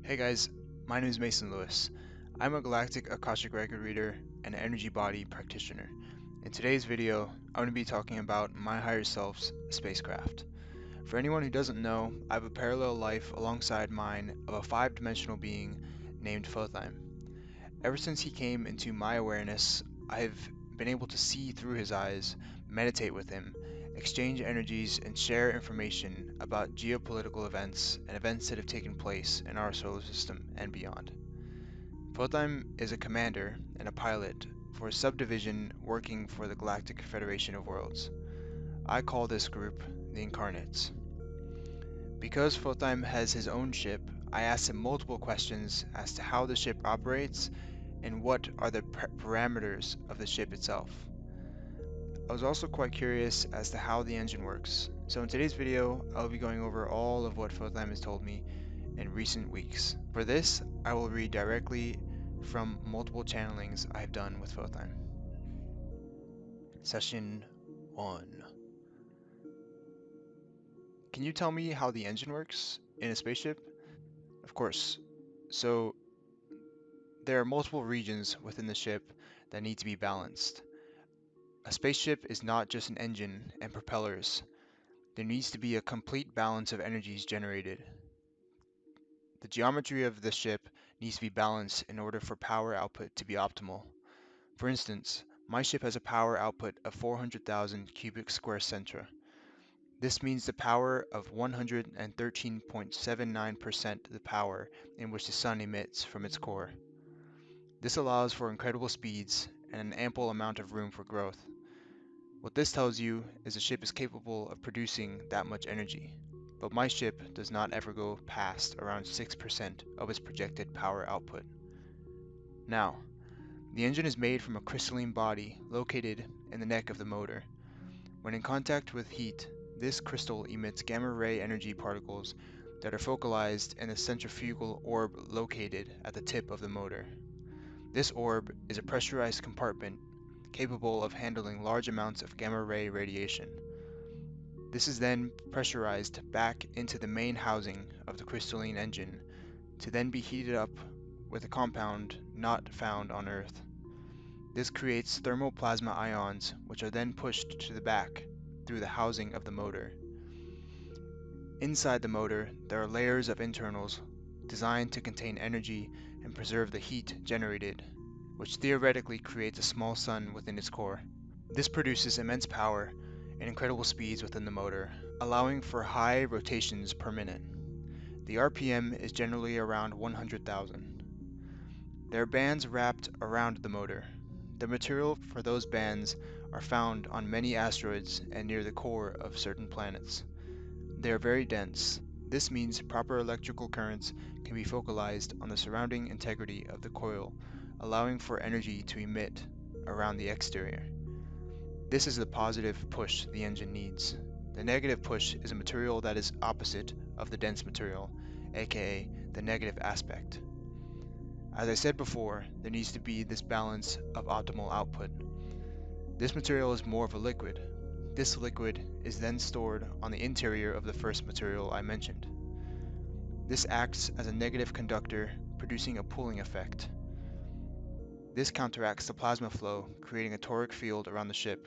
Hey guys, my name is Mason Lewis. I'm a galactic Akashic record reader and energy body practitioner. In today's video, I'm going to be talking about my higher self's spacecraft. For anyone who doesn't know, I have a parallel life alongside mine of a five-dimensional being named Foh'Theim. Ever since he came into my awareness, I've been able to see through his eyes, meditate with him, exchange energies, and share information about geopolitical events and events that have taken place in our solar system and beyond. Foh'Theim is a commander and a pilot for a subdivision working for the Galactic Federation of Worlds. I call this group the Incarnates. Because Foh'Theim has his own ship, I asked him multiple questions as to how the ship operates and what are the parameters of the ship itself. I was also quite curious as to how the engine works, so in today's video I'll be going over all of what Foh'Theim has told me in recent weeks. For this, I will read directly from multiple channelings I have done with Foh'Theim. Session 1. Can you tell me how the engine works in a spaceship? Of course. So there are multiple regions within the ship that need to be balanced. A spaceship is not just an engine and propellers. There needs to be a complete balance of energies generated. The geometry of the ship needs to be balanced in order for power output to be optimal. For instance, my ship has a power output of 400,000 cubic square centra. This means the power of 113.79% the power in which the sun emits from its core. This allows for incredible speeds and an ample amount of room for growth. What this tells you is the ship is capable of producing that much energy, but my ship does not ever go past around 6% of its projected power output. Now, the engine is made from a crystalline body located in the neck of the motor. When in contact with heat, this crystal emits gamma ray energy particles that are focalized in a centrifugal orb located at the tip of the motor. This orb is a pressurized compartment capable of handling large amounts of gamma ray radiation. This is then pressurized back into the main housing of the crystalline engine to then be heated up with a compound not found on Earth. This creates thermal plasma ions, which are then pushed to the back through the housing of the motor. Inside the motor, there are layers of internals designed to contain energy and preserve the heat generated, which theoretically creates a small sun within its core. This produces immense power and incredible speeds within the motor, allowing for high rotations per minute. The RPM is generally around 100,000. There are bands wrapped around the motor. The material for those bands are found on many asteroids and near the core of certain planets. They are very dense. This means proper electrical currents can be focalized on the surrounding integrity of the coil, allowing for energy to emit around the exterior. This is the positive push the engine needs. The negative push is a material that is opposite of the dense material, aka the negative aspect. As I said before, there needs to be this balance of optimal output. This material is more of a liquid. This liquid is then stored on the interior of the first material I mentioned. This acts as a negative conductor, producing a pooling effect. This counteracts the plasma flow, creating a toric field around the ship,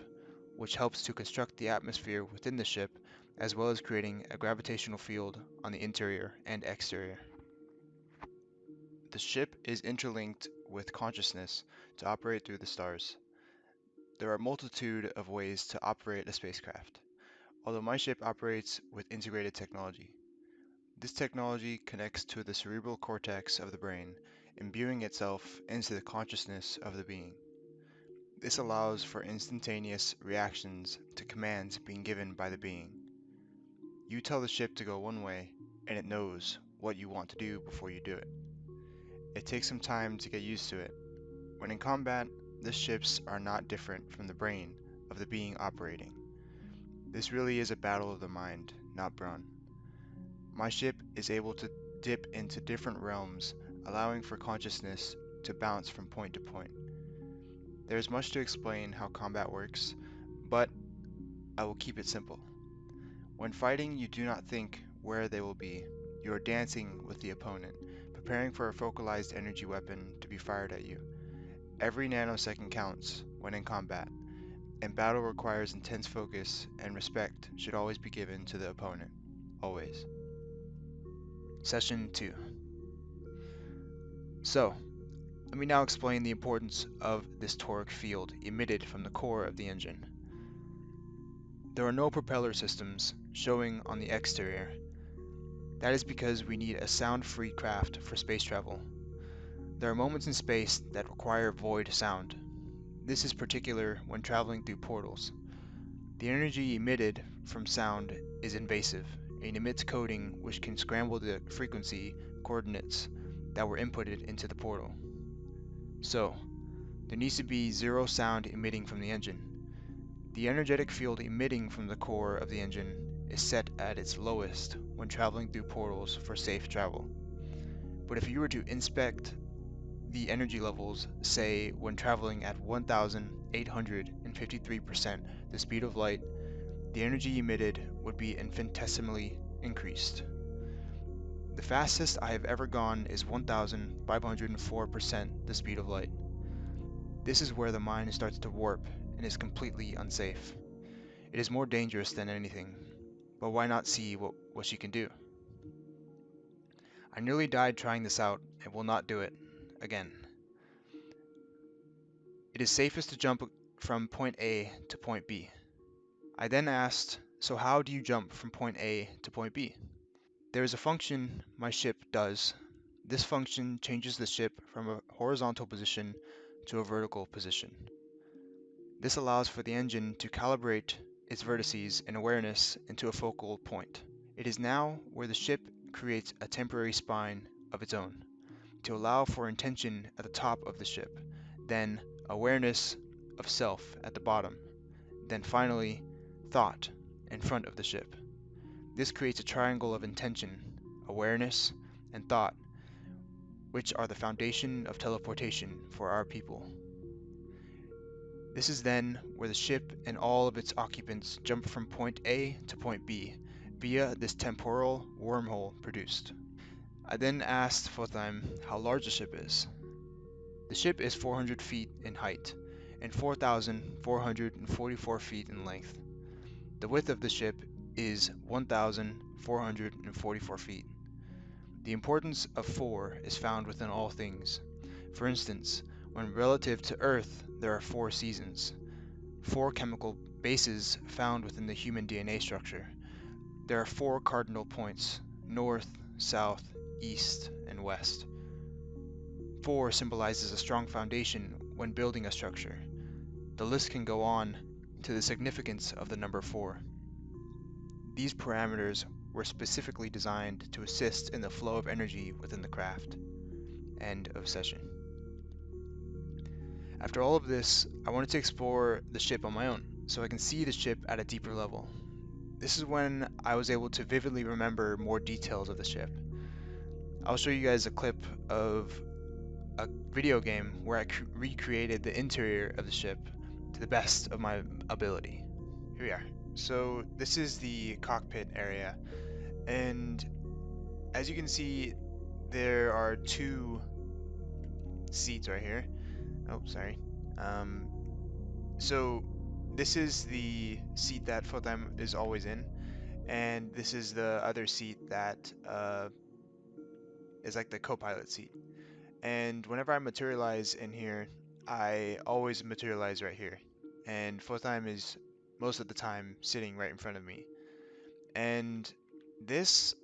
which helps to construct the atmosphere within the ship, as well as creating a gravitational field on the interior and exterior. The ship is interlinked with consciousness to operate through the stars. There are a multitude of ways to operate a spacecraft, although my ship operates with integrated technology. This technology connects to the cerebral cortex of the brain, imbuing itself into the consciousness of the being. This allows for instantaneous reactions to commands being given by the being. You tell the ship to go one way, and it knows what you want to do before you do it. It takes some time to get used to it. When in combat, the ships are not different from the brain of the being operating. This really is a battle of the mind, not brawn. My ship is able to dip into different realms, allowing for consciousness to bounce from point to point. There is much to explain how combat works, but I will keep it simple. When fighting, you do not think where they will be. You are dancing with the opponent, preparing for a focalized energy weapon to be fired at you. Every nanosecond counts when in combat, and battle requires intense focus, and respect should always be given to the opponent. Always. Session 2. So, let me now explain the importance of this toric field emitted from the core of the engine. There are no propeller systems showing on the exterior. That is because we need a sound-free craft for space travel. There are moments in space that require void sound. This is particular when traveling through portals. The energy emitted from sound is invasive and emits coding which can scramble the frequency coordinates that were inputted into the portal. So, there needs to be zero sound emitting from the engine. The energetic field emitting from the core of the engine is set at its lowest when traveling through portals for safe travel. But if you were to inspect the energy levels, say when traveling at 1,853% the speed of light, the energy emitted would be infinitesimally increased. The fastest I have ever gone is 1,504% the speed of light. This is where the mind starts to warp and is completely unsafe. It is more dangerous than anything, but why not see what she can do? I nearly died trying this out and will not do it again. It is safest to jump from point A to point B. I then asked, so how do you jump from point A to point B? There is a function my ship does. This function changes the ship from a horizontal position to a vertical position. This allows for the engine to calibrate its vertices and awareness into a focal point. It is now where the ship creates a temporary spine of its own, to allow for intention at the top of the ship, then awareness of self at the bottom, then finally thought in front of the ship. This creates a triangle of intention, awareness, and thought, which are the foundation of teleportation for our people. This is then where the ship and all of its occupants jump from point A to point B via this temporal wormhole produced. I then asked Foh'Theim how large the ship is. The ship is 400 feet in height and 4,444 feet in length. The width of the ship is 1,444 feet. The importance of 4 is found within all things. For instance, when relative to Earth, there are 4 seasons, 4 chemical bases found within the human DNA structure. There are 4 cardinal points, north, south, east, and west. 4 symbolizes a strong foundation when building a structure. The list can go on to the significance of the number 4. These parameters were specifically designed to assist in the flow of energy within the craft. End of session. After all of this, I wanted to explore the ship on my own, so I can see the ship at a deeper level. This is when I was able to vividly remember more details of the ship. I'll show you guys a clip of a video game where I recreated the interior of the ship to the best of my ability. Here we are. So this is the cockpit area, and as you can see, there are 2 seats right here. Oh, sorry. So this is the seat that Foh'Theim is always in, and this is the other seat that is like the co-pilot seat. And whenever I materialize in here, I always materialize right here. And Foh'Theim is most of the time sitting right in front of me. And this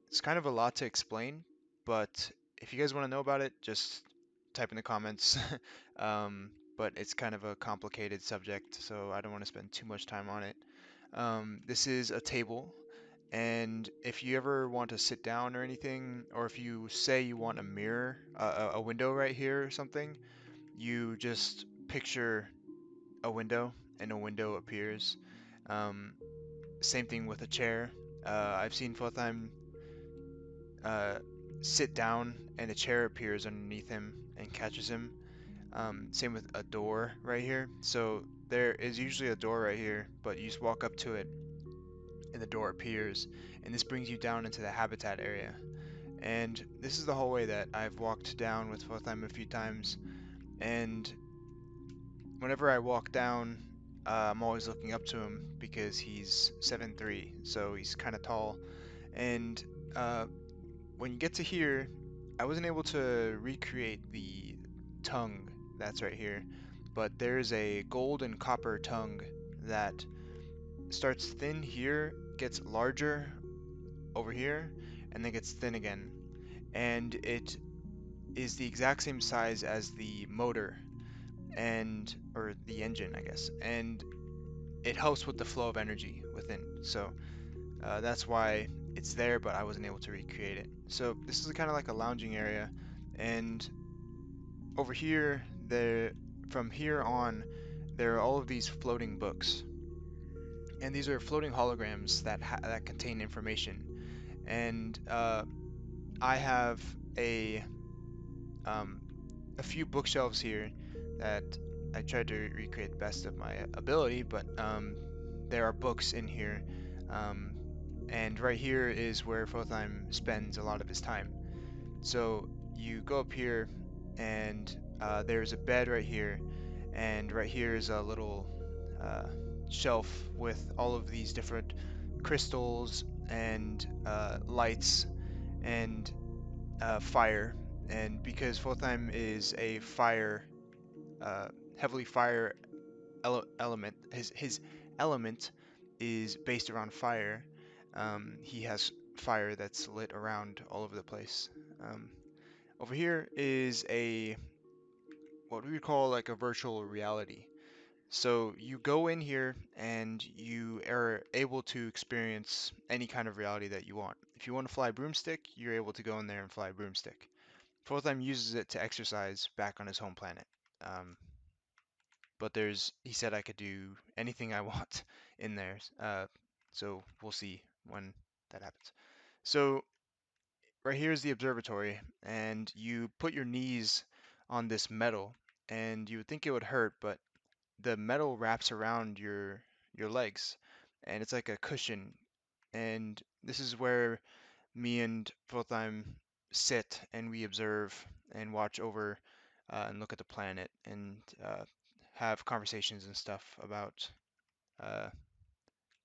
it's kind of a lot to explain, but if you guys want to know about it, just type in the comments. But it's kind of a complicated subject, so I don't want to spend too much time on it. This is a table, and if you ever want to sit down or anything, or if you say you want a mirror, a window right here or something, you just picture a window, and a window appears. Um, Same thing with a chair. I've seen Foh'Theim uh, sit down, and a chair appears underneath him and catches him. Same with a door right here. So there is usually a door right here, but you just walk up to it and the door appears, and this brings you down into the habitat area. And this is the hallway that I've walked down with Foh'Theim a few times, and whenever I walk down, I'm always looking up to him because he's 7'3", so he's kind of tall. And when you get to here, I wasn't able to recreate the tongue that's right here, but there's a gold and copper tongue that starts thin here, gets larger over here, and then gets thin again. And it is the exact same size as the motor and or the engine, I guess, and it helps with the flow of energy within. So that's why it's there, but I wasn't able to recreate it. So this is kind of like a lounging area, and over here, from here on, there are all of these floating books, and these are floating holograms that contain information. And I have a um, a few bookshelves here that I tried to recreate the best of my ability, but there are books in here. Um, and right here is where Foh'Theim spends a lot of his time. So you go up here, and there's a bed right here, and right here is a little uh, shelf with all of these different crystals and lights and fire. And because Foh'Theim is a fire, uh, heavily fire element, his element is based around fire. He has fire that's lit around all over the place. Um, Over here is a what we would call like a virtual reality. So you go in here and you are able to experience any kind of reality that you want. If you want to fly a broomstick, you're able to go in there and fly a broomstick. Foh'Theim uses it to exercise back on his home planet. Um, but he said I could do anything I want in there. So we'll see when that happens. So right here is the observatory, and you put your knees on this metal, and you would think it would hurt, but the metal wraps around your legs, and it's like a cushion. And this is where me and Foh'Theim sit, and we observe and watch over and look at the planet and have conversations and stuff about uh,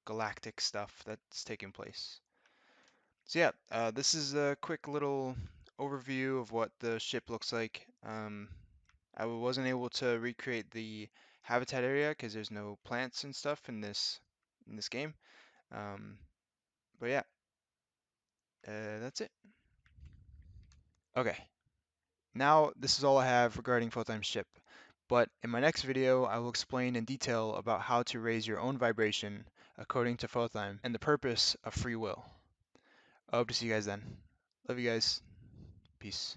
galactic stuff that's taking place. So yeah, this is a quick little overview of what the ship looks like. I wasn't able to recreate the habitat area because there's no plants and stuff in this game. Um, but yeah, that's it. Okay, now this is all I have regarding Foh'Theim's ship. But in my next video, I will explain in detail about how to raise your own vibration according to Foh'Theim and the purpose of free will. I hope to see you guys then. Love you guys. Peace.